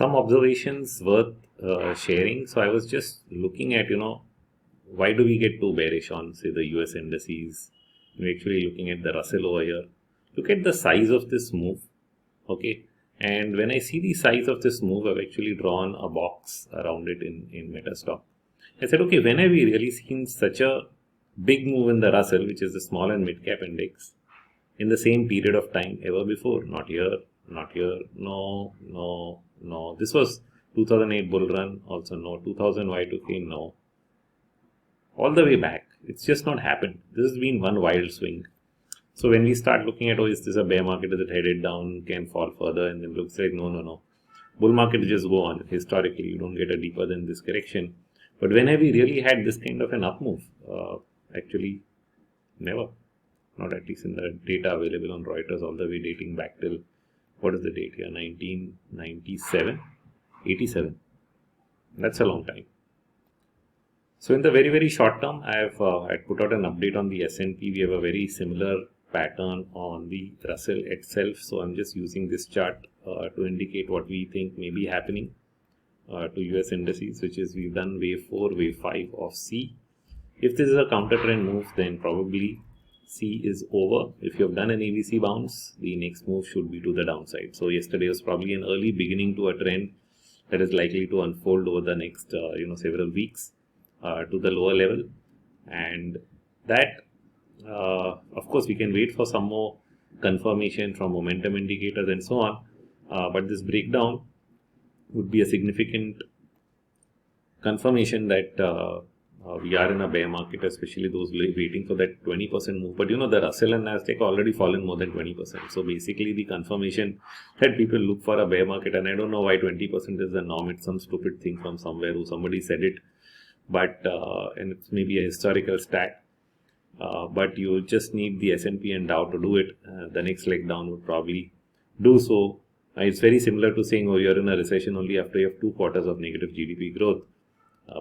some observations worth sharing. So I was just looking at, why do we get too bearish on, say, the US indices? We're actually looking at the Russell over here. Look at the size of this move, okay? And when I see the size of this move, I've actually drawn a box around it in Metastock. I said, okay, when have we really seen such a big move in the Russell, which is the small and mid cap index, in the same period of time ever before? Not here, not here, no. This was 2008 bull run, also no. 2000 Y2K, no. All the way back, it's just not happened. This has been one wild swing. So when we start looking at, is this a bear market? Is it headed down? Can fall further? And then looks like no. Bull market just go on. Historically, you don't get a deeper than this correction. But when have we really had this kind of an up move? Actually, never. Not at least in the data available on Reuters, all the way dating back till, what is the date here? 1997, 87. That's a long time. So in the very, very short term, I put out an update on the S&P. We have a very similar pattern on the Russell itself. So I'm just using this chart to indicate what we think may be happening to US indices, which is we've done wave 4, wave 5 of C. If this is a counter trend move, then probably C is over. If you have done an ABC bounce, the next move should be to the downside. So yesterday was probably an early beginning to a trend that is likely to unfold over the next several weeks to the lower level, and that of course we can wait for some more confirmation from momentum indicators and so on, but this breakdown would be a significant confirmation that we are in a bear market, especially those waiting for that 20% move. But the Russell and Nasdaq already fallen more than 20%. So basically the confirmation that people look for a bear market, and I don't know why 20% is the norm. It's some stupid thing from somewhere who somebody said it, but and it's maybe a historical stat. But you just need the S&P and Dow to do it. The next leg down would probably do so. It's very similar to saying, you're in a recession only after you have 2 quarters of negative GDP growth.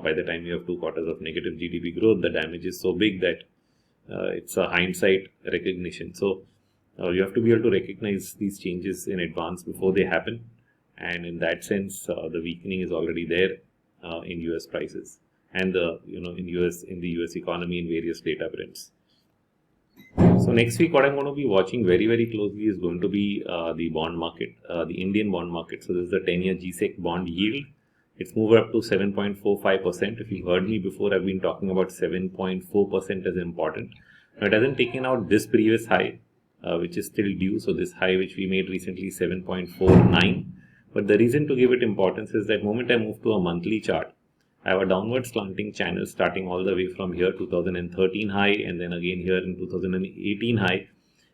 By the time you have 2 quarters of negative GDP growth, the damage is so big that it's a hindsight recognition. So you have to be able to recognize these changes in advance before they happen. And in that sense, the weakening is already there in US prices and in the US economy in various data prints. So next week, what I'm going to be watching very, very closely is going to be the bond market, the Indian bond market. So this is the 10-year GSEC bond yield. It's moved up to 7.45%. If you heard me before, I've been talking about 7.4% as important. Now, it hasn't taken out this previous high, which is still due. So this high which we made recently, 7.49. But the reason to give it importance is that moment I move to a monthly chart, I have a downward slanting channel starting all the way from here, 2013 high, and then again here in 2018 high.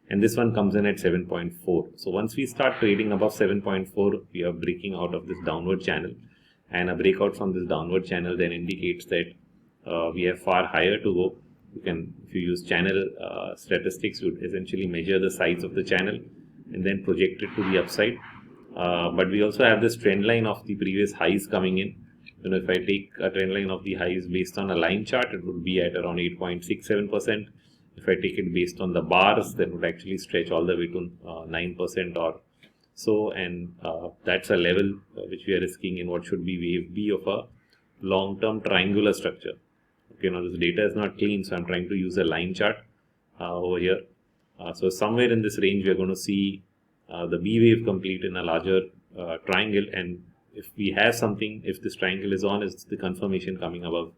And this one comes in at 7.4. So once we start trading above 7.4, we are breaking out of this downward channel. And a breakout from this downward channel then indicates that we have far higher to go. If you use channel statistics, you would essentially measure the size of the channel and then project it to the upside. But we also have this trend line of the previous highs coming in. If I take a trend line of the highs based on a line chart, it would be at around 8.67%. If I take it based on the bars, then it would actually stretch all the way to 9% or so, and that's a level which we are risking in what should be wave B of a long-term triangular structure. Okay, now this data is not clean, so I'm trying to use a line chart over here. So somewhere in this range, we are going to see the B wave complete in a larger triangle, and if we have something, if this triangle is on, it's the confirmation coming above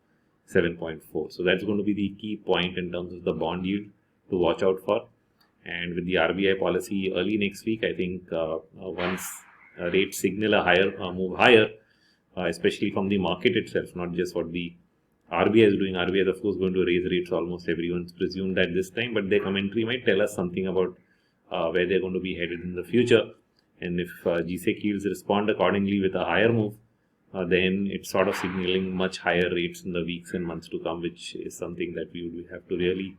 7.4. So that's going to be the key point in terms of the bond yield to watch out for. And with the RBI policy early next week, I think once rates signal a higher move higher, especially from the market itself, not just what the RBI is doing. RBI is of course going to raise rates. Almost everyone's presumed that this time, but their commentary might tell us something about where they're going to be headed in the future. And if GSEC yields respond accordingly with a higher move, then it's sort of signaling much higher rates in the weeks and months to come, which is something that we would have to really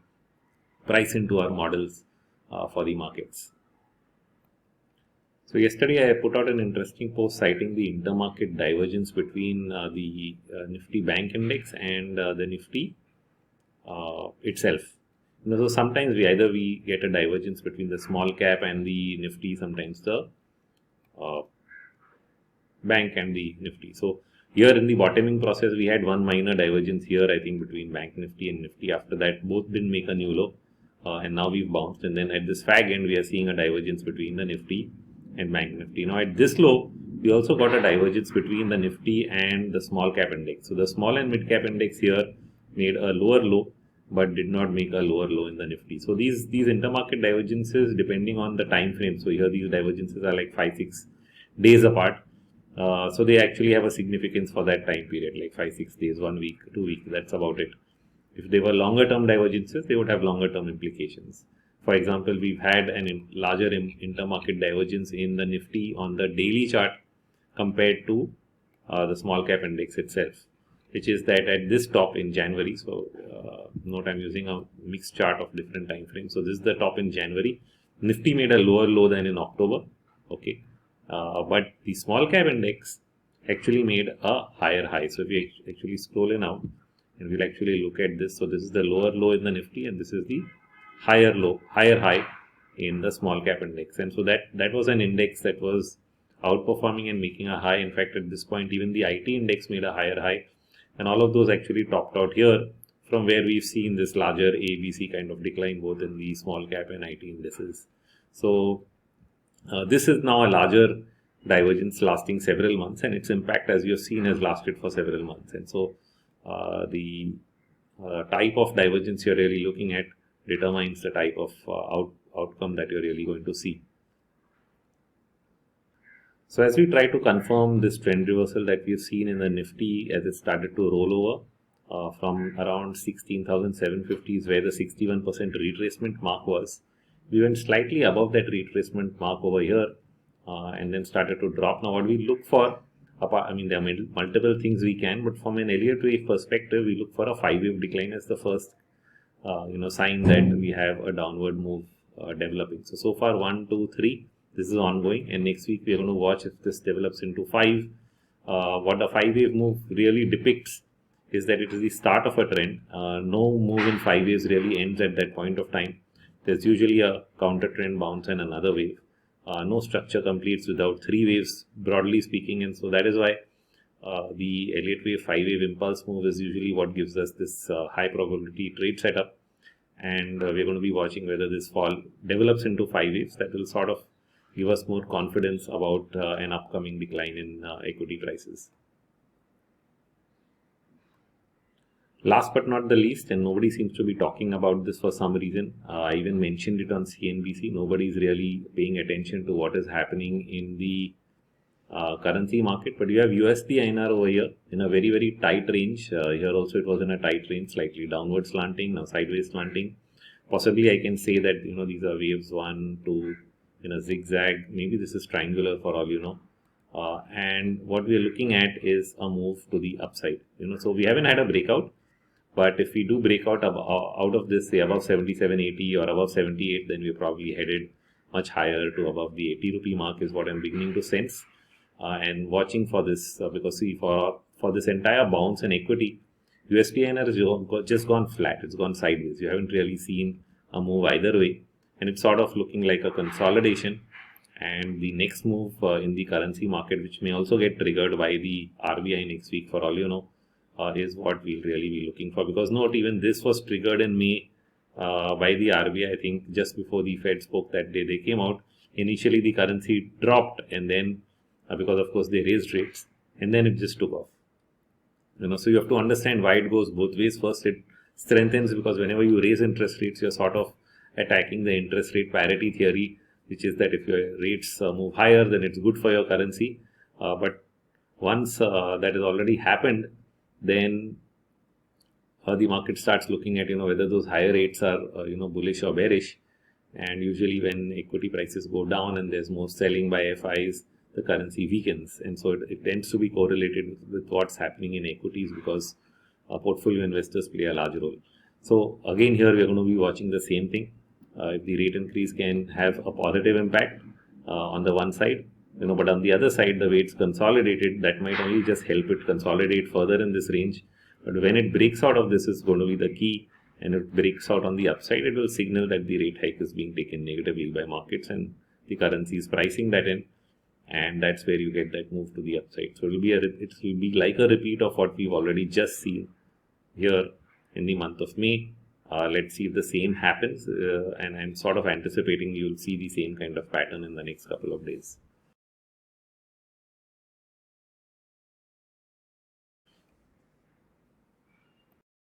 price into our models for the markets. So yesterday I put out an interesting post citing the intermarket divergence between the Nifty Bank Index and the Nifty itself. So sometimes we get a divergence between the small cap and the Nifty, sometimes the bank and the Nifty. So here in the bottoming process, we had one minor divergence here, I think, between Bank Nifty and Nifty. After that, both didn't make a new low, and now we've bounced. And then at this fag end, we are seeing a divergence between the Nifty and Bank Nifty. Now at this low, we also got a divergence between the Nifty and the small cap index. So the small and mid cap index here made a lower low, but did not make a lower low in the Nifty. So these intermarket divergences, depending on the time frame. So here these divergences are like 5-6 days apart. So they actually have a significance for that time period, like 5-6 days, 1 week, 2 weeks. That's about it. If they were longer term divergences, they would have longer term implications. For example, we've had an larger intermarket divergence in the Nifty on the daily chart compared to the small cap index itself, which is that at this top in January. So note I'm using a mixed chart of different time frames. So this is the top in January. Nifty made a lower low than in October. Okay. But the small cap index actually made a higher high. So if you actually scroll in out, and we'll actually look at this. So this is the lower low in the Nifty, and this is the higher high in the small cap index. And so that was an index that was outperforming and making a high. In fact, at this point, even the IT index made a higher high, and all of those actually topped out here, from where we've seen this larger ABC kind of decline both in the small cap and IT indices. So this is now a larger divergence lasting several months, and its impact, as you have seen, has lasted for several months. And so the type of divergence you're really looking at determines the type of outcome that you're really going to see. So as we try to confirm this trend reversal that we've seen in the Nifty as it started to roll over from around 16,750 is where the 61% retracement mark was. We went slightly above that retracement mark over here and then started to drop. Now what we look for, I mean, there are multiple things we can, but from an Elliott wave perspective, we look for a 5-wave decline as the first sign that we have a downward move developing. So far 1, 2, 3. This is ongoing, and next week we are going to watch if this develops into 5. What a 5-wave move really depicts is that it is the start of a trend. No move in 5 waves really ends at that point of time. There's usually a counter trend bounce and another wave. No structure completes without 3 waves, broadly speaking, and so that is why the Elliott wave 5-wave impulse move is usually what gives us this high probability trade setup. And we're going to be watching whether this fall develops into 5 waves. That will sort of give us more confidence about an upcoming decline in equity prices. Last but not the least, and nobody seems to be talking about this for some reason, I even mentioned it on CNBC, nobody is really paying attention to what is happening in the currency market, but you have USD INR over here in a very, very tight range. Here also it was in a tight range, slightly downward slanting, now sideways slanting. Possibly I can say that, these are waves 1, 2, in a zigzag, maybe this is triangular for all you know, and what we are looking at is a move to the upside. So we haven't had a breakout, but if we do break out of this, say above 77.80 or above 78, then we're probably headed much higher to above the 80 rupee mark is what I'm beginning to sense, and watching for this because see for this entire bounce in equity, USD INR has just gone flat, it's gone sideways. You haven't really seen a move either way. And it's sort of looking like a consolidation, and the next move in the currency market, which may also get triggered by the RBI next week for all you know, is what we'll really be looking for. Because note, even this was triggered in May by the RBI. I think just before the Fed spoke that day, they came out. Initially the currency dropped, and then because of course they raised rates, and then it just took off. So you have to understand why it goes both ways. First, it strengthens because whenever you raise interest rates, you're sort of attacking the interest rate parity theory, which is that if your rates move higher, then it's good for your currency. But once that has already happened, then the market starts looking at whether those higher rates are bullish or bearish. And usually when equity prices go down and there's more selling by FIs, the currency weakens, and so it tends to be correlated with what's happening in equities because portfolio investors play a large role. So again, here we're going to be watching the same thing. If the rate increase can have a positive impact on the one side, but on the other side, the way it's consolidated, that might only just help it consolidate further in this range. But when it breaks out of this is going to be the key, and it breaks out on the upside, it will signal that the rate hike is being taken negatively by markets and the currency is pricing that in. and that's where you get that move to the upside. So it will be like a repeat of what we've already just seen here in the month of May. Let's see if the same happens, and I'm sort of anticipating you'll see the same kind of pattern in the next couple of days.